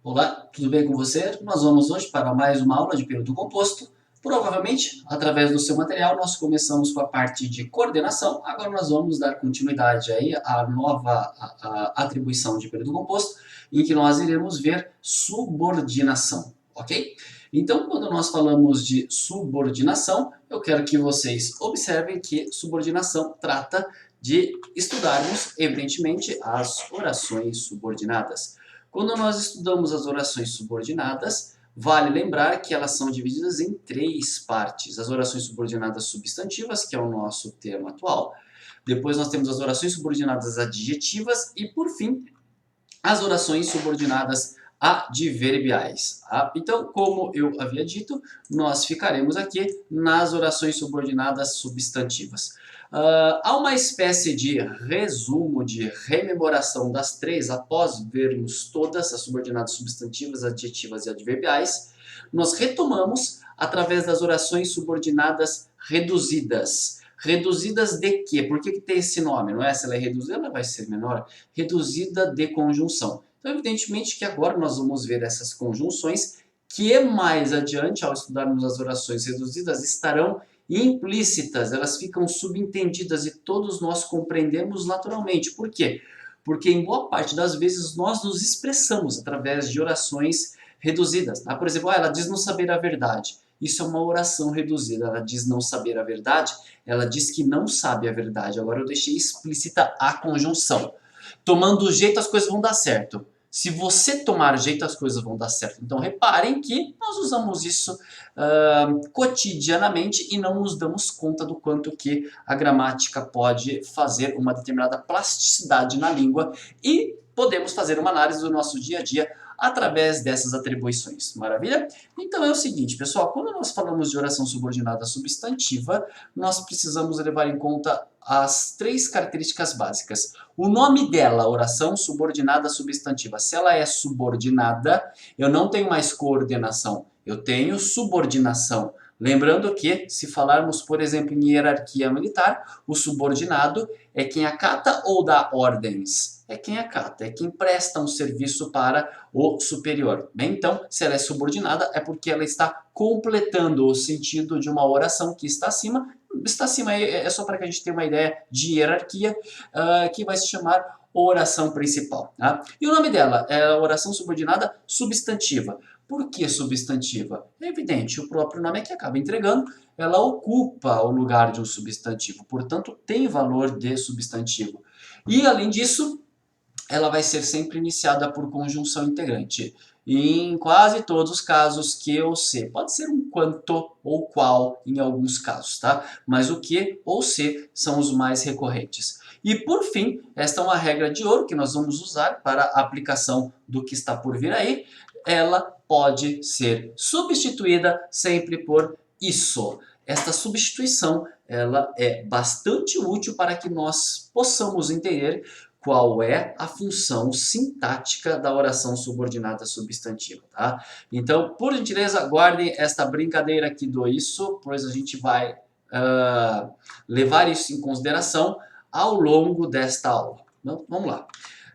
Olá, tudo bem com você? Nós vamos hoje para mais uma aula de período composto. Provavelmente, através do seu material, nós começamos com a parte de coordenação. Agora nós vamos dar continuidade aí à nova atribuição de período composto, em que nós iremos ver subordinação, ok? Então, quando nós falamos de subordinação, eu quero que vocês observem que subordinação trata de estudarmos, evidentemente, as orações subordinadas. Quando nós estudamos as orações subordinadas, vale lembrar que elas são divididas em três partes. As orações subordinadas substantivas, que é o nosso termo atual. Depois nós temos as orações subordinadas adjetivas e, por fim, as orações subordinadas adverbiais. Então, como eu havia dito, nós ficaremos aqui nas orações subordinadas substantivas. Há uma espécie de resumo, de rememoração das três, após vermos todas as subordinadas substantivas, adjetivas e adverbiais. Nós retomamos através das orações subordinadas reduzidas. Reduzidas de quê? Por que tem esse nome? Não é? Se ela é reduzida, ela vai ser menor. Reduzida de conjunção. Então, evidentemente que agora nós vamos ver essas conjunções que mais adiante, ao estudarmos as orações reduzidas, estarão implícitas, elas ficam subentendidas e todos nós compreendemos naturalmente. Por quê? Porque em boa parte das vezes nós nos expressamos através de orações reduzidas. Por exemplo, ela diz não saber a verdade. Isso é uma oração reduzida. Ela diz não saber a verdade, ela diz que não sabe a verdade. Agora eu deixei explícita a conjunção. Tomando jeito as coisas vão dar certo. Se você tomar jeito, as coisas vão dar certo. Então, reparem que nós usamos isso cotidianamente e não nos damos conta do quanto que a gramática pode fazer uma determinada plasticidade na língua e podemos fazer uma análise do nosso dia a dia através dessas atribuições. Maravilha? Então é o seguinte, pessoal, quando nós falamos de oração subordinada substantiva, nós precisamos levar em conta as três características básicas. O nome dela, oração subordinada substantiva, se ela é subordinada, eu não tenho mais coordenação, eu tenho subordinação. Lembrando que, se falarmos, por exemplo, em hierarquia militar, o subordinado é quem acata ou dá ordens. É quem acata, é quem presta um serviço para o superior. Bem, então, se ela é subordinada, é porque ela está completando o sentido de uma oração que está acima. Está acima é só para que a gente tenha uma ideia de hierarquia, que vai se chamar oração principal. Tá? E o nome dela é a oração subordinada substantiva. Por que substantiva? É evidente, o próprio nome é que acaba entregando, ela ocupa o lugar de um substantivo, portanto tem valor de substantivo. E além disso, ela vai ser sempre iniciada por conjunção integrante. E em quase todos os casos, que ou se. Pode ser um quanto ou qual em alguns casos, tá? Mas o que ou se são os mais recorrentes. E por fim, esta é uma regra de ouro que nós vamos usar para a aplicação do que está por vir aí. Ela pode ser substituída sempre por isso. Esta substituição ela é bastante útil para que nós possamos entender qual é a função sintática da oração subordinada substantiva, tá? Então, por gentileza, guardem esta brincadeira aqui do isso, pois a gente vai levar isso em consideração ao longo desta aula. Então, vamos lá.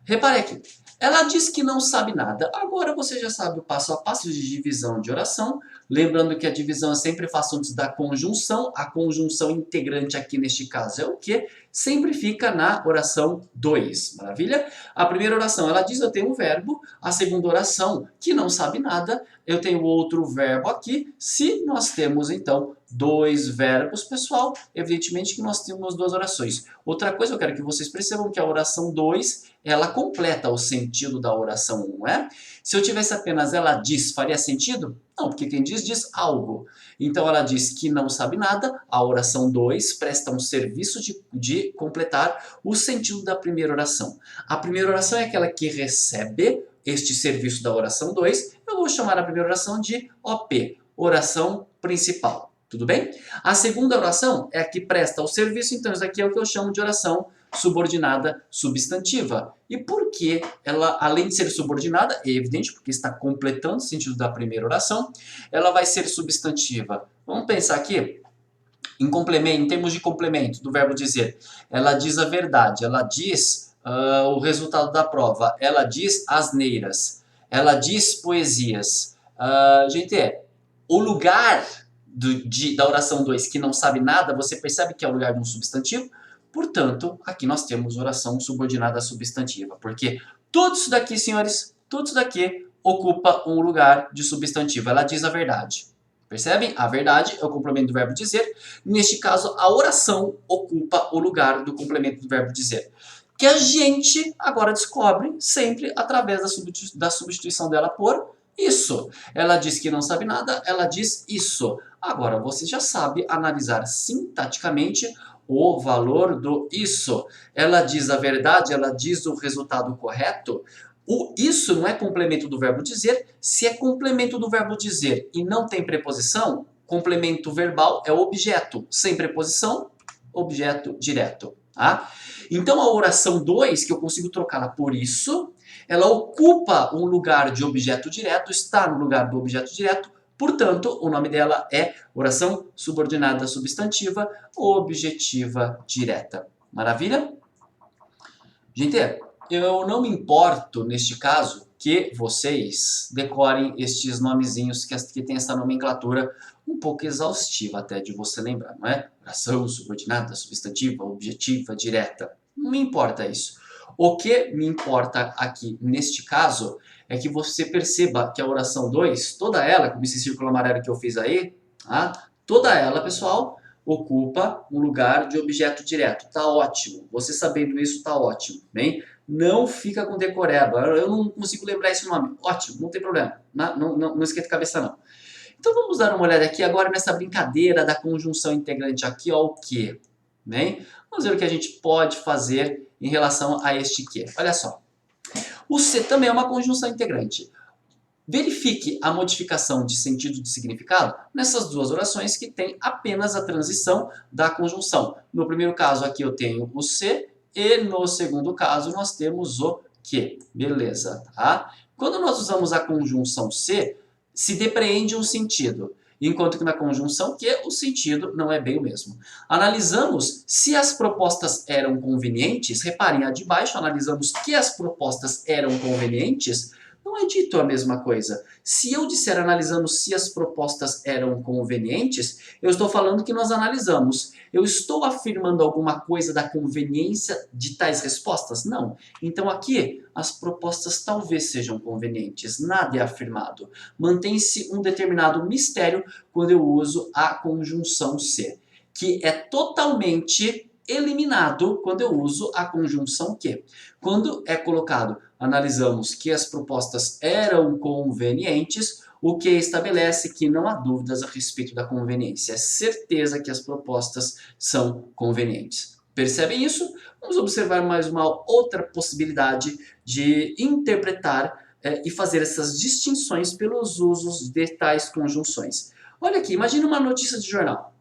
Repare aqui. Ela diz que não sabe nada. Agora você já sabe o passo a passo de divisão de oração. Lembrando que a divisão é sempre faço antes da conjunção. A conjunção integrante aqui neste caso é o quê? Sempre fica na oração 2. Maravilha? A primeira oração, ela diz, eu tenho um verbo. A segunda oração, que não sabe nada, eu tenho outro verbo aqui. Se nós temos, então, dois verbos, pessoal, evidentemente que nós temos duas orações. Outra coisa, eu quero que vocês percebam que a oração 2, ela completa o sentido da oração 1, não é? Se eu tivesse apenas ela diz, faria sentido? Não, porque quem diz algo. Então ela diz que não sabe nada, a oração 2 presta um serviço de completar o sentido da primeira oração. A primeira oração é aquela que recebe este serviço da oração 2, eu vou chamar a primeira oração de OP, oração principal. Tudo bem? A segunda oração é a que presta o serviço, então isso aqui é o que eu chamo de oração subordinada substantiva. E por que ela, além de ser subordinada, é evidente, porque está completando o sentido da primeira oração, ela vai ser substantiva. Vamos pensar aqui em complemento, em termos de complemento do verbo dizer. Ela diz a verdade, ela diz o resultado da prova, ela diz asneiras. ela diz poesias. Gente, o lugar da oração 2 que não sabe nada, você percebe que é o lugar de um substantivo. Portanto, aqui nós temos oração subordinada substantiva. Porque tudo isso daqui, senhores, tudo isso daqui ocupa um lugar de substantivo. Ela diz a verdade. Percebem? A verdade é o complemento do verbo dizer. Neste caso, a oração ocupa o lugar do complemento do verbo dizer. Que a gente agora descobre sempre através da substituição dela por isso. Ela diz que não sabe nada, ela diz isso. Agora, você já sabe analisar sintaticamente o valor do isso. Ela diz a verdade, ela diz o resultado correto. O isso não é complemento do verbo dizer. Se é complemento do verbo dizer e não tem preposição, complemento verbal é objeto. Sem preposição, objeto direto. Tá? Então a oração 2, que eu consigo trocá-la por isso, ela ocupa um lugar de objeto direto, está no lugar do objeto direto, portanto, o nome dela é oração subordinada substantiva objetiva direta. Maravilha? Gente, eu não me importo, neste caso, que vocês decorem estes nomezinhos que tem essa nomenclatura um pouco exaustiva até de você lembrar, não é? Oração subordinada, substantiva, objetiva, direta. Não me importa isso. O que me importa aqui, neste caso, é que você perceba que a oração 2, toda ela, como esse círculo amarelo que eu fiz aí, tá? Toda ela, pessoal, ocupa um lugar de objeto direto. Tá ótimo. Você sabendo isso, tá ótimo. Bem? Não fica com decoreba. Eu não consigo lembrar esse nome. Ótimo, não tem problema. Não esquenta a cabeça, não. Então vamos dar uma olhada aqui agora nessa brincadeira da conjunção integrante aqui, ó, o que? Bem? Vamos ver o que a gente pode fazer em relação a este que. Olha só. O se também é uma conjunção integrante. Verifique a modificação de sentido de significado nessas duas orações que tem apenas a transição da conjunção. No primeiro caso aqui eu tenho o se e no segundo caso nós temos o que. Beleza, tá? Quando nós usamos a conjunção se depreende um sentido, enquanto que na conjunção que o sentido não é bem o mesmo. Analisamos se as propostas eram convenientes, reparem a de baixo, analisamos que as propostas eram convenientes, não é dito a mesma coisa. Se eu disser analisamos se as propostas eram convenientes, eu estou falando que nós analisamos. Eu estou afirmando alguma coisa da conveniência de tais respostas? Não. Então aqui, as propostas talvez sejam convenientes. Nada é afirmado. Mantém-se um determinado mistério quando eu uso a conjunção se, que é totalmente eliminado quando eu uso a conjunção que. Quando é colocado, analisamos que as propostas eram convenientes, o que estabelece que não há dúvidas a respeito da conveniência. É certeza que as propostas são convenientes. Percebem isso? Vamos observar mais uma outra possibilidade de interpretar e fazer essas distinções pelos usos de tais conjunções. Olha aqui, imagina uma notícia de jornal.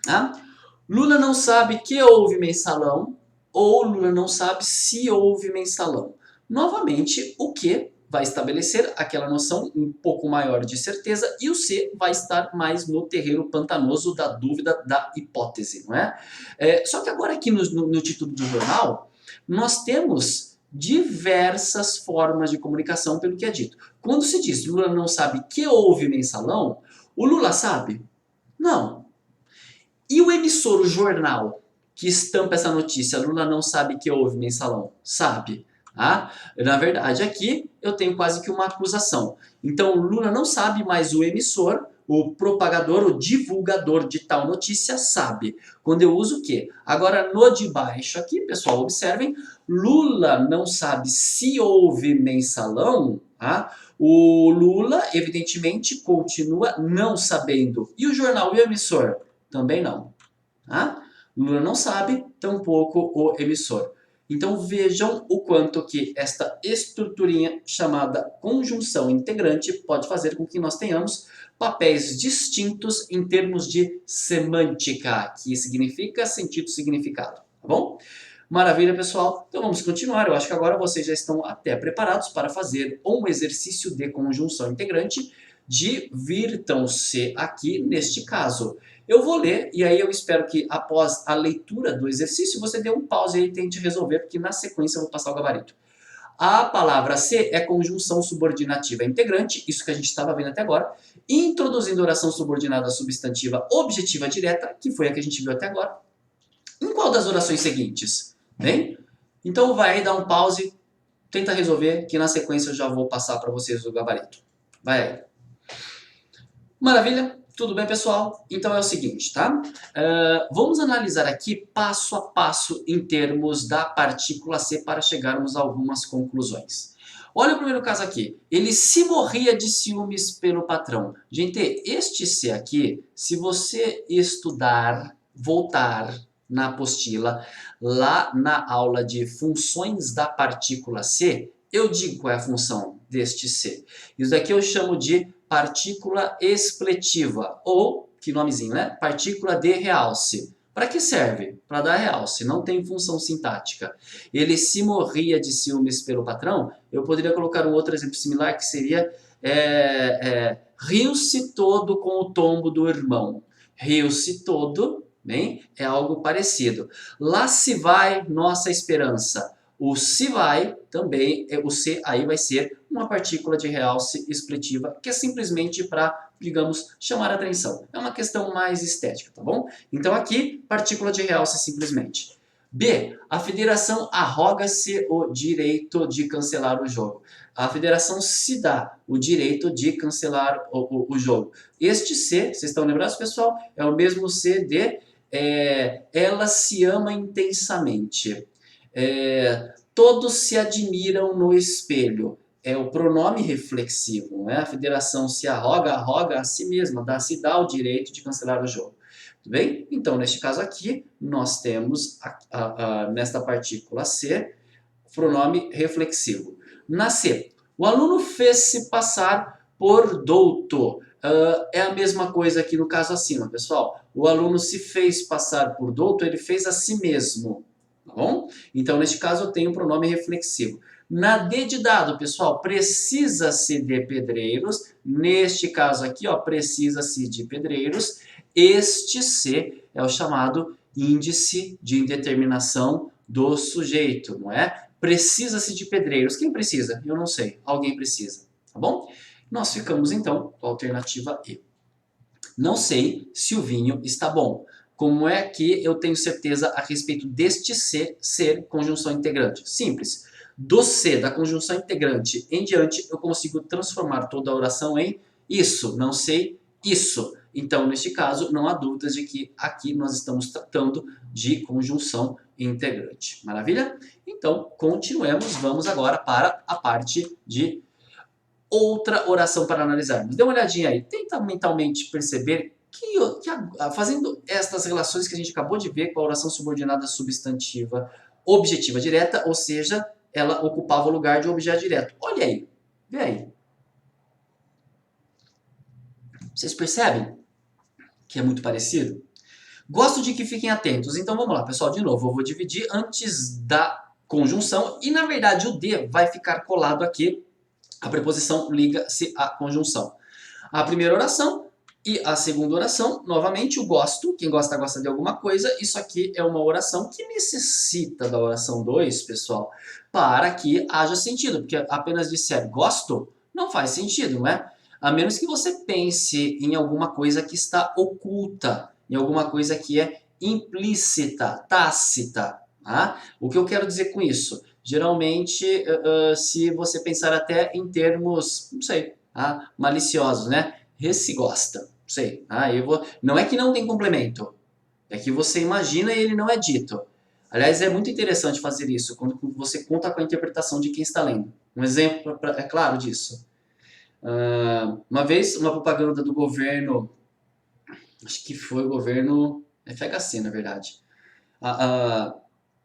Tá? Lula não sabe que houve mensalão ou Lula não sabe se houve mensalão. Novamente, o que vai estabelecer aquela noção um pouco maior de certeza e o se vai estar mais no terreno pantanoso da dúvida, da hipótese, não é? Só que agora aqui no título do jornal, nós temos diversas formas de comunicação pelo que é dito. Quando se diz Lula não sabe que houve mensalão, o Lula sabe? Não. E o emissor, o jornal, que estampa essa notícia, Lula não sabe que houve mensalão? Sabe. Ah, na verdade, aqui eu tenho quase que uma acusação. Então, Lula não sabe, mas o emissor, o propagador, o divulgador de tal notícia sabe. Quando eu uso o quê? Agora, no de baixo aqui, pessoal, observem, Lula não sabe se houve mensalão, tá? O Lula, evidentemente, continua não sabendo. E o jornal e o emissor? Também não. Tá? Lula não sabe, tampouco o emissor. Então vejam o quanto que esta estruturinha chamada conjunção integrante pode fazer com que nós tenhamos papéis distintos em termos de semântica, que significa sentido-significado, tá bom? Maravilha, pessoal. Então vamos continuar. Eu acho que agora vocês já estão até preparados para fazer um exercício de conjunção integrante. Divirtam-se aqui neste caso. Eu vou ler e aí eu espero que após a leitura do exercício você dê um pause e tente resolver, porque na sequência eu vou passar o gabarito. A palavra ser é conjunção subordinativa integrante, isso que a gente estava vendo até agora, introduzindo oração subordinada substantiva objetiva direta, que foi a que a gente viu até agora. Em qual das orações seguintes? Bem, então vai aí, dá um pause, tenta resolver, que na sequência eu já vou passar para vocês o gabarito. Vai aí. Maravilha? Tudo bem, pessoal? Então é o seguinte, tá? Vamos analisar aqui passo a passo em termos da partícula C para chegarmos a algumas conclusões. Olha o primeiro caso aqui. Ele se morria de ciúmes pelo patrão. Gente, este C aqui, se você estudar, voltar na apostila, lá na aula de funções da partícula C, eu digo qual é a função deste C. Isso daqui eu chamo de partícula expletiva, ou, que nomezinho, né? Partícula de realce. Para que serve? Para dar realce, não tem função sintática. Ele se morria de ciúmes pelo patrão, eu poderia colocar um outro exemplo similar que seria riu-se todo com o tombo do irmão. Riu-se todo, bem, é algo parecido. Lá se vai nossa esperança. O se vai também, o se aí vai ser uma partícula de realce expletiva, que é simplesmente para, digamos, chamar a atenção. É uma questão mais estética, tá bom? Então aqui, partícula de realce simplesmente. B. A federação arroga-se o direito de cancelar o jogo. A federação se dá o direito de cancelar o jogo. Este C, vocês estão lembrados, pessoal? É o mesmo C de ela se ama intensamente. Todos se admiram no espelho. É o pronome reflexivo, né? A federação se arroga a si mesma, se dá o direito de cancelar o jogo. Tudo bem? Então, neste caso aqui, nós temos, nesta partícula C, pronome reflexivo. Na C, o aluno fez-se passar por douto. É a mesma coisa aqui no caso acima, pessoal. O aluno se fez passar por douto, ele fez a si mesmo. Tá bom? Então, neste caso, eu tenho o pronome reflexivo. Na D de dado, pessoal, precisa-se de pedreiros. Neste caso aqui, ó, precisa-se de pedreiros. Este C é o chamado índice de indeterminação do sujeito, não é? Precisa-se de pedreiros. Quem precisa? Eu não sei. Alguém precisa. Tá bom? Nós ficamos, então, com a alternativa E. Não sei se o vinho está bom. Como é que eu tenho certeza a respeito deste C ser conjunção integrante? Simples. Do C, da conjunção integrante em diante, eu consigo transformar toda a oração em isso, não sei, isso. Então, neste caso, não há dúvidas de que aqui nós estamos tratando de conjunção integrante. Maravilha? Então, continuemos. Vamos agora para a parte de outra oração para analisarmos. Dê uma olhadinha aí. Tenta mentalmente perceber que fazendo estas relações que a gente acabou de ver com a oração subordinada substantiva objetiva direta, ou seja, ela ocupava o lugar de objeto direto. Olha aí, vê aí. Vocês percebem que é muito parecido? Gosto de que fiquem atentos. Então vamos lá, pessoal, de novo. Eu vou dividir antes da conjunção e, na verdade, o D vai ficar colado aqui. A preposição liga-se à conjunção. A primeira oração e a segunda oração, novamente, o gosto. Quem gosta, gosta de alguma coisa. Isso aqui é uma oração que necessita da oração 2, pessoal, para que haja sentido. Porque apenas disser gosto não faz sentido, não é? A menos que você pense em alguma coisa que está oculta, em alguma coisa que é implícita, tácita. Tá? O que eu quero dizer com isso? Geralmente, se você pensar até em termos, não sei, maliciosos, né? Se gosta, não sei. Não é que não tem complemento, é que você imagina e ele não é dito. Aliás, é muito interessante fazer isso, quando você conta com a interpretação de quem está lendo. Um exemplo, é claro, disso. Uma vez, uma propaganda do governo, acho que foi o governo FHC, na verdade.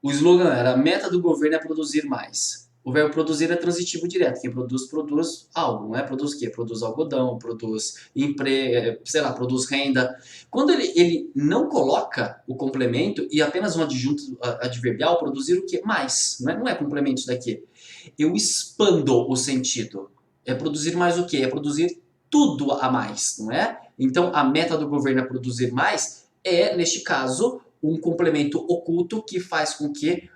O slogan era: a meta do governo é produzir mais. O verbo produzir é transitivo direto. Quem produz, produz algo, não é? Produz o quê? Produz algodão, produz emprego, sei lá, produz renda. Quando ele não coloca o complemento e apenas um adjunto adverbial, produzir o quê? Mais. Não é complemento isso daqui. Eu expando o sentido. É produzir mais o quê? É produzir tudo a mais, não é? Então, a meta do governo é produzir mais, neste caso, um complemento oculto que faz com que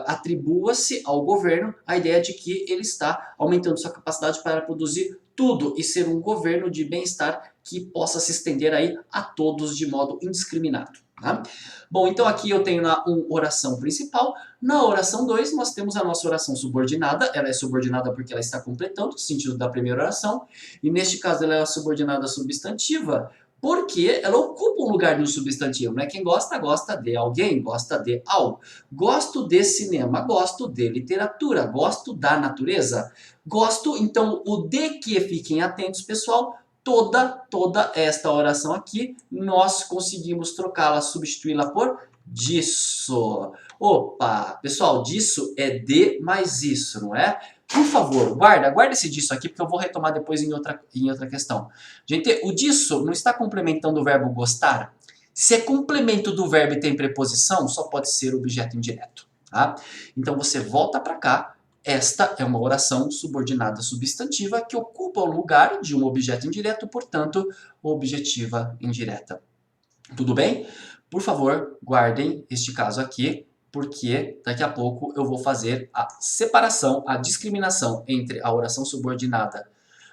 atribua-se ao governo a ideia de que ele está aumentando sua capacidade para produzir tudo e ser um governo de bem-estar que possa se estender aí a todos de modo indiscriminado. Tá? Bom, então aqui eu tenho na oração principal. Na oração 2 nós temos a nossa oração subordinada. Ela é subordinada porque ela está completando o sentido da primeira oração. E neste caso ela é a subordinada substantiva porque ela ocupa um lugar de um substantivo. Né? Quem gosta, gosta de alguém, gosta de algo. Gosto de cinema, gosto de literatura, gosto da natureza. Gosto, então o de que fiquem atentos, pessoal. Toda esta oração aqui, nós conseguimos trocá-la, substituí-la por disso. Opa, pessoal, disso é de mais isso, não é? Por favor, guarda esse disso aqui, porque eu vou retomar depois em outra questão. Gente, o disso não está complementando o verbo gostar? Se é complemento do verbo e tem preposição, só pode ser objeto indireto. Tá? Então você volta para cá. Esta é uma oração subordinada substantiva que ocupa o lugar de um objeto indireto, portanto, objetiva indireta. Tudo bem? Por favor, guardem este caso aqui, porque daqui a pouco eu vou fazer a separação, a discriminação entre a oração subordinada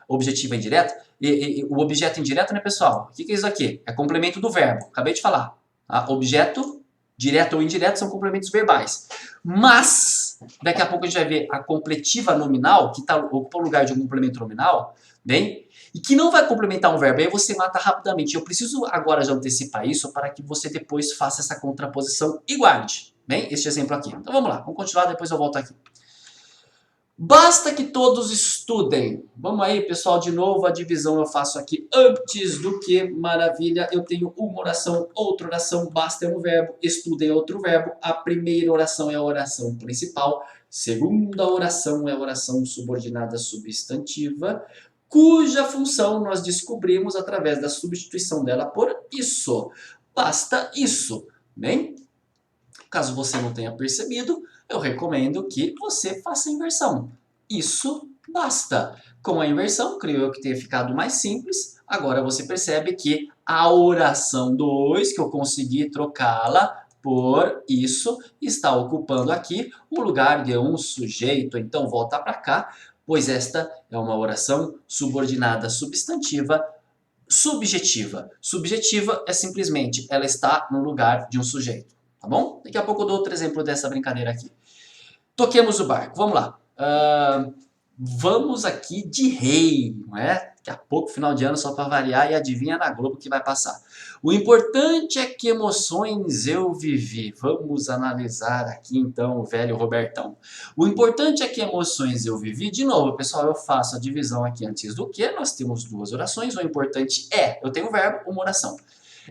objetiva indireta e o objeto indireto, né, pessoal? O que é isso aqui? É complemento do verbo, acabei de falar. Tá? Objeto direto ou indireto são complementos verbais. Mas, daqui a pouco a gente vai ver a completiva nominal, que ocupa o lugar de um complemento nominal, bem? E que não vai complementar um verbo, aí você mata rapidamente. Eu preciso agora já antecipar isso para que você depois faça essa contraposição e guarde, bem? Este exemplo aqui. Então vamos lá, vamos continuar, depois eu volto aqui. Basta que todos estudem. Vamos aí, pessoal, de novo, a divisão eu faço aqui antes do que, maravilha, eu tenho uma oração, outra oração, basta é um verbo, estudem é outro verbo, a primeira oração é a oração principal, segunda oração é a oração subordinada substantiva, cuja função nós descobrimos através da substituição dela por isso. Basta isso, bem? Caso você não tenha percebido, eu recomendo que você faça a inversão. Isso basta. Com a inversão, creio eu que tenha ficado mais simples. Agora você percebe que a oração 2, que eu consegui trocá-la por isso, está ocupando aqui o lugar de um sujeito. Então volta para cá, pois esta é uma oração subordinada substantiva subjetiva. Subjetiva é simplesmente ela está no lugar de um sujeito. Tá bom? Daqui a pouco eu dou outro exemplo dessa brincadeira aqui. Toquemos o barco. Vamos lá. Vamos aqui de rei, não é? Daqui a pouco, final de ano, só para variar, e adivinha na Globo que vai passar. O importante é que emoções eu vivi. Vamos analisar aqui, então, o velho Robertão. O importante é que emoções eu vivi. De novo, pessoal, eu faço a divisão aqui antes do que. Nós temos duas orações. O importante é, eu tenho um verbo, uma oração.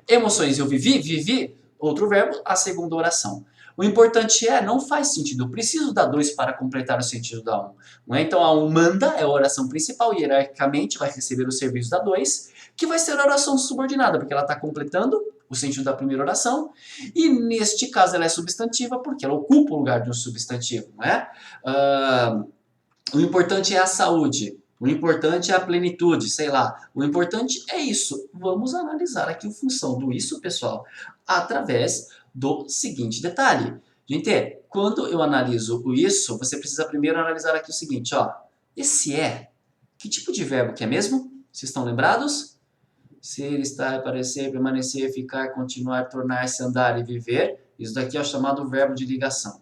Emoções eu vivi, outro verbo, a segunda oração. O importante é, não faz sentido. Eu preciso da 2 para completar o sentido da 1. Não é? Então a 1 manda, é a oração principal, hierarquicamente vai receber o serviço da 2, que vai ser a oração subordinada, porque ela está completando o sentido da primeira oração. E neste caso ela é substantiva, porque ela ocupa o lugar de um substantivo. Não é? O importante é a saúde. O importante é a plenitude, sei lá. O importante é isso. Vamos analisar aqui a função do isso, pessoal, através do seguinte detalhe. Gente, quando eu analiso o isso, você precisa primeiro analisar aqui o seguinte, ó. Esse é, que tipo de verbo que é mesmo? Vocês estão lembrados? Ser, estar, aparecer, permanecer, ficar, continuar, tornar-se, andar e viver. Isso daqui é o chamado verbo de ligação.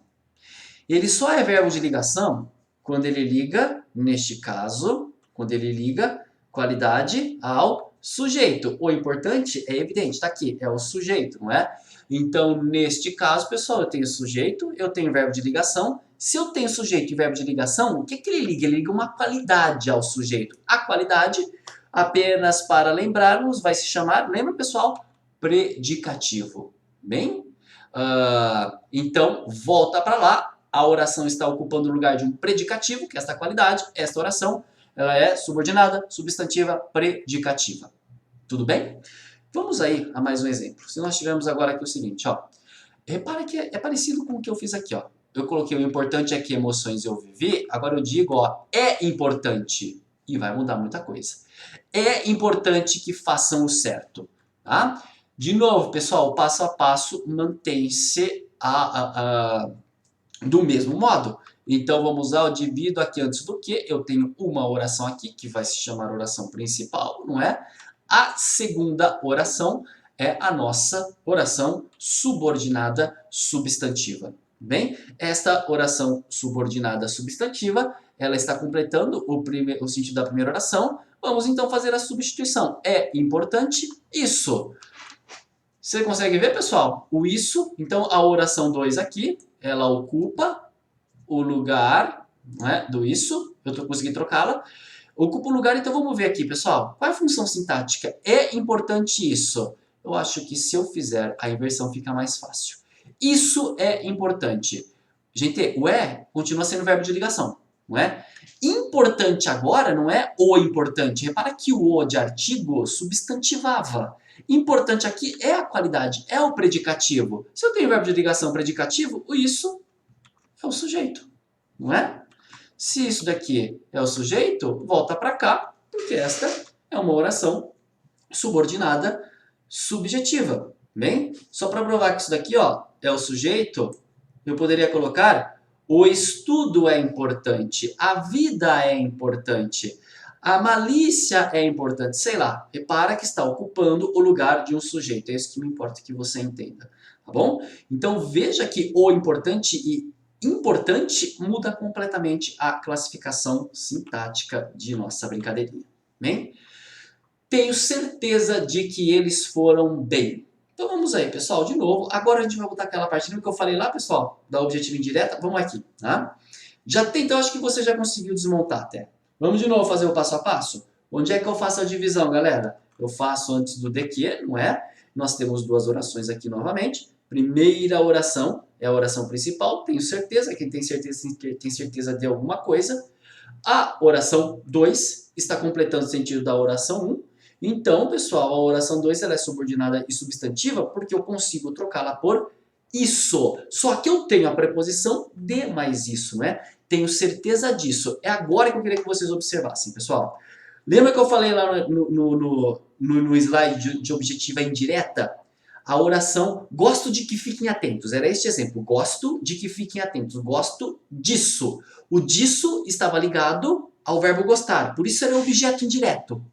Ele só é verbo de ligação quando ele liga, neste caso, quando ele liga qualidade ao sujeito. O importante é evidente, está aqui, é o sujeito, não é? Então, neste caso, pessoal, eu tenho sujeito, eu tenho verbo de ligação. Se eu tenho sujeito e verbo de ligação, o que ele liga? Ele liga uma qualidade ao sujeito. A qualidade, apenas para lembrarmos, vai se chamar, lembra, pessoal? Predicativo. Bem? Então, volta para lá. A oração está ocupando o lugar de um predicativo, que é esta qualidade. Esta oração ela é subordinada, substantiva, predicativa. Tudo bem? Vamos aí a mais um exemplo. Se nós tivermos agora aqui o seguinte, ó. Repara que é parecido com o que eu fiz aqui, ó. Eu coloquei o importante é que emoções eu vivi. Agora eu digo, ó, é importante. E vai mudar muita coisa. É importante que façam o certo, tá? De novo, pessoal, passo a passo, mantém-se Do mesmo modo, então vamos usar o divido aqui antes do que. Eu tenho uma oração aqui que vai se chamar oração principal, não é? A segunda oração é a nossa oração subordinada substantiva. Bem, esta oração subordinada substantiva, ela está completando o sentido da primeira oração. Vamos então fazer a substituição. É importante isso. Você consegue ver, pessoal? O isso, então a oração 2 aqui, ela ocupa o lugar, né, do isso. Eu consegui trocá-la. Ocupa o lugar, então vamos ver aqui, pessoal. Qual é a função sintática? É importante isso. Eu acho que se eu fizer a inversão fica mais fácil. Isso é importante. Gente, o é continua sendo verbo de ligação, não é? Importante agora não é o importante. Repara que o de artigo substantivava. Importante aqui é a qualidade, é o predicativo. Se eu tenho verbo de ligação predicativo, o isso é o sujeito, não é? Se isso daqui é o sujeito, volta para cá, porque esta é uma oração subordinada subjetiva. Bem, só para provar que isso daqui ó, é o sujeito, eu poderia colocar o estudo é importante, a vida é importante, a malícia é importante, sei lá. Repara que está ocupando o lugar de um sujeito, é isso que me importa que você entenda, tá bom? Então veja que o importante e importante muda completamente a classificação sintática de nossa brincadeirinha. Bem? Tenho certeza de que eles foram bem. Então vamos aí, pessoal, de novo. Agora a gente vai botar aquela parte que eu falei lá, pessoal, da objetiva indireta. Vamos aqui, tá? Já tem, então acho que você já conseguiu desmontar até. Vamos de novo fazer o passo a passo? Onde é que eu faço a divisão, galera? Eu faço antes do de que, não é? Nós temos duas orações aqui novamente. Primeira oração é a oração principal, tenho certeza. Quem tem certeza de alguma coisa. A oração 2 está completando o sentido da oração 1. Então, pessoal, a oração 2 ela é subordinada e substantiva porque eu consigo trocá-la por isso. Só que eu tenho a preposição de mais isso, né? Tenho certeza disso. É agora que eu queria que vocês observassem, pessoal. Lembra que eu falei lá no slide de objetiva indireta? A oração, gosto de que fiquem atentos. Era este exemplo. Gosto de que fiquem atentos. Gosto disso. O disso estava ligado ao verbo gostar. Por isso era objeto indireto.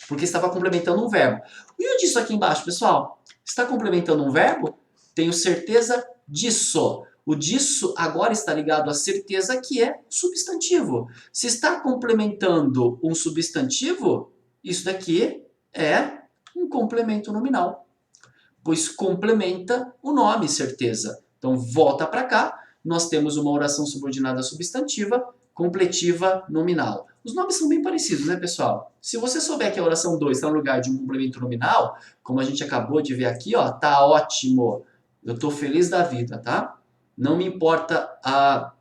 Porque estava complementando um verbo. E o disso aqui embaixo, pessoal? Está complementando um verbo? Tenho certeza disso. O disso agora está ligado à certeza que é substantivo. Se está complementando um substantivo, isso daqui é um complemento nominal. Pois complementa o nome, certeza. Então volta para cá, nós temos uma oração subordinada substantiva, completiva nominal. Os nomes são bem parecidos, né, pessoal? Se você souber que a oração 2 está no lugar de um complemento nominal, como a gente acabou de ver aqui, ó, tá ótimo. Eu estou feliz da vida, tá? Não me importa a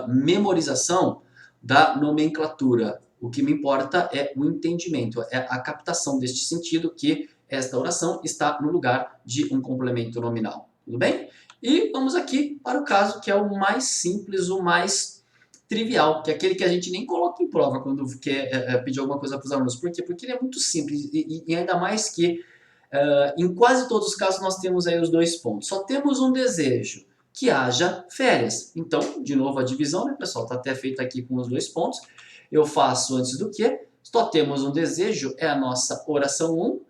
memorização da nomenclatura. O que me importa é o entendimento, é a captação deste sentido que esta oração está no lugar de um complemento nominal. Tudo bem? E vamos aqui para o caso que é o mais simples, o mais trivial, que é aquele que a gente nem coloca em prova quando quer pedir alguma coisa para os alunos. Por quê? Porque ele é muito simples e ainda mais que em quase todos os casos nós temos aí os dois pontos. Só temos um desejo, que haja férias. Então, de novo a divisão, né, pessoal? Está até feito aqui com os dois pontos. Eu faço antes do que. Só temos um desejo, é a nossa oração 1,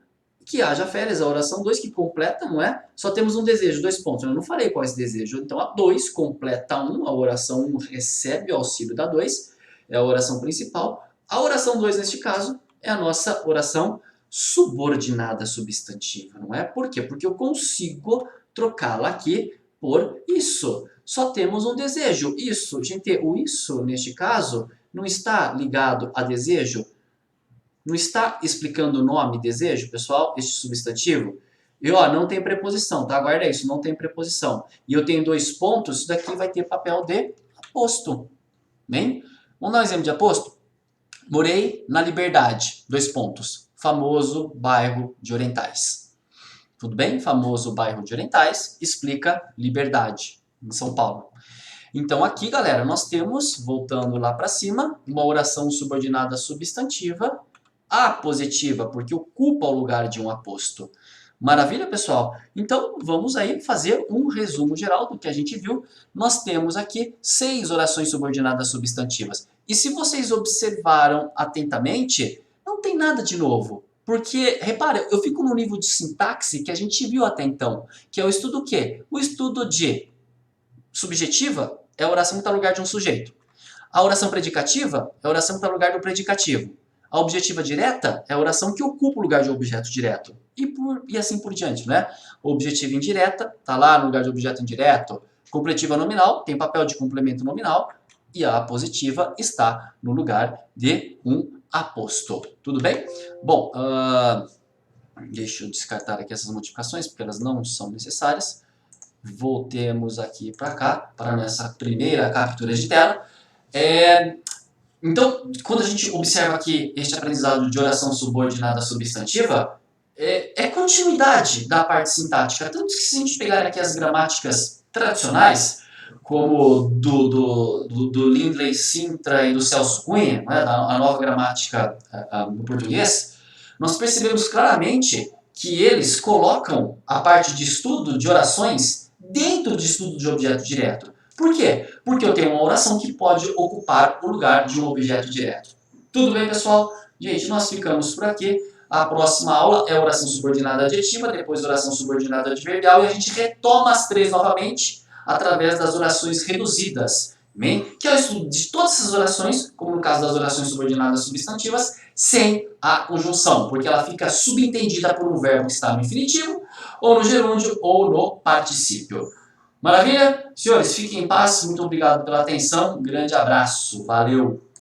que haja férias. A oração 2 que completa, não é? Só temos um desejo, dois pontos. Eu não falei qual é esse desejo. Então, a 2 completa 1, a oração 1 recebe o auxílio da 2, é a oração principal. A oração 2, neste caso, é a nossa oração subordinada substantiva, não é? Por quê? Porque eu consigo trocá-la aqui por isso. Só temos um desejo. Isso, gente, o isso, neste caso, não está ligado a desejo? Não está explicando o nome desejo, pessoal, este substantivo? E ó, não tem preposição, tá? Guarda isso, não tem preposição. E eu tenho dois pontos, isso daqui vai ter papel de aposto. Bem? Vamos dar um exemplo de aposto? Morei na Liberdade, dois pontos. Famoso bairro de Orientais. Tudo bem? Famoso bairro de Orientais explica Liberdade, em São Paulo. Então aqui, galera, nós temos, voltando lá para cima, uma oração subordinada substantiva, apositiva, porque ocupa o lugar de um aposto. Maravilha, pessoal? Então, vamos aí fazer um resumo geral do que a gente viu. Nós temos aqui 6 orações subordinadas substantivas. E se vocês observaram atentamente, não tem nada de novo. Porque, repara, eu fico no nível de sintaxe que a gente viu até então, que é o estudo o quê? O estudo de subjetiva é a oração que está no lugar de um sujeito. A oração predicativa é a oração que está no lugar do predicativo. A objetiva direta é a oração que ocupa o lugar de objeto direto. E assim por diante, né? Objetiva indireta está lá no lugar de objeto indireto. Completiva nominal tem papel de complemento nominal. E a apositiva está no lugar de um aposto. Tudo bem? Bom, deixa eu descartar aqui essas modificações, porque elas não são necessárias. Voltemos aqui para cá, para a nossa primeira captura de tela. Então, quando a gente observa aqui este aprendizado de oração subordinada substantiva, é continuidade da parte sintática. Tanto que se a gente pegar aqui as gramáticas tradicionais, como do Lindley Sintra e do Celso Cunha, né, a nova gramática no português, nós percebemos claramente que eles colocam a parte de estudo de orações dentro de estudo de objeto direto. Por quê? Porque eu tenho uma oração que pode ocupar o lugar de um objeto direto. Tudo bem, pessoal? Gente, nós ficamos por aqui. A próxima aula é oração subordinada adjetiva, depois oração subordinada adverbial, e a gente retoma as 3 novamente através das orações reduzidas, que é o estudo de todas essas orações, como no caso das orações subordinadas substantivas, sem a conjunção, porque ela fica subentendida por um verbo que está no infinitivo, ou no gerúndio, ou no particípio. Maravilha? Senhores, fiquem em paz. Muito obrigado pela atenção. Um grande abraço. Valeu!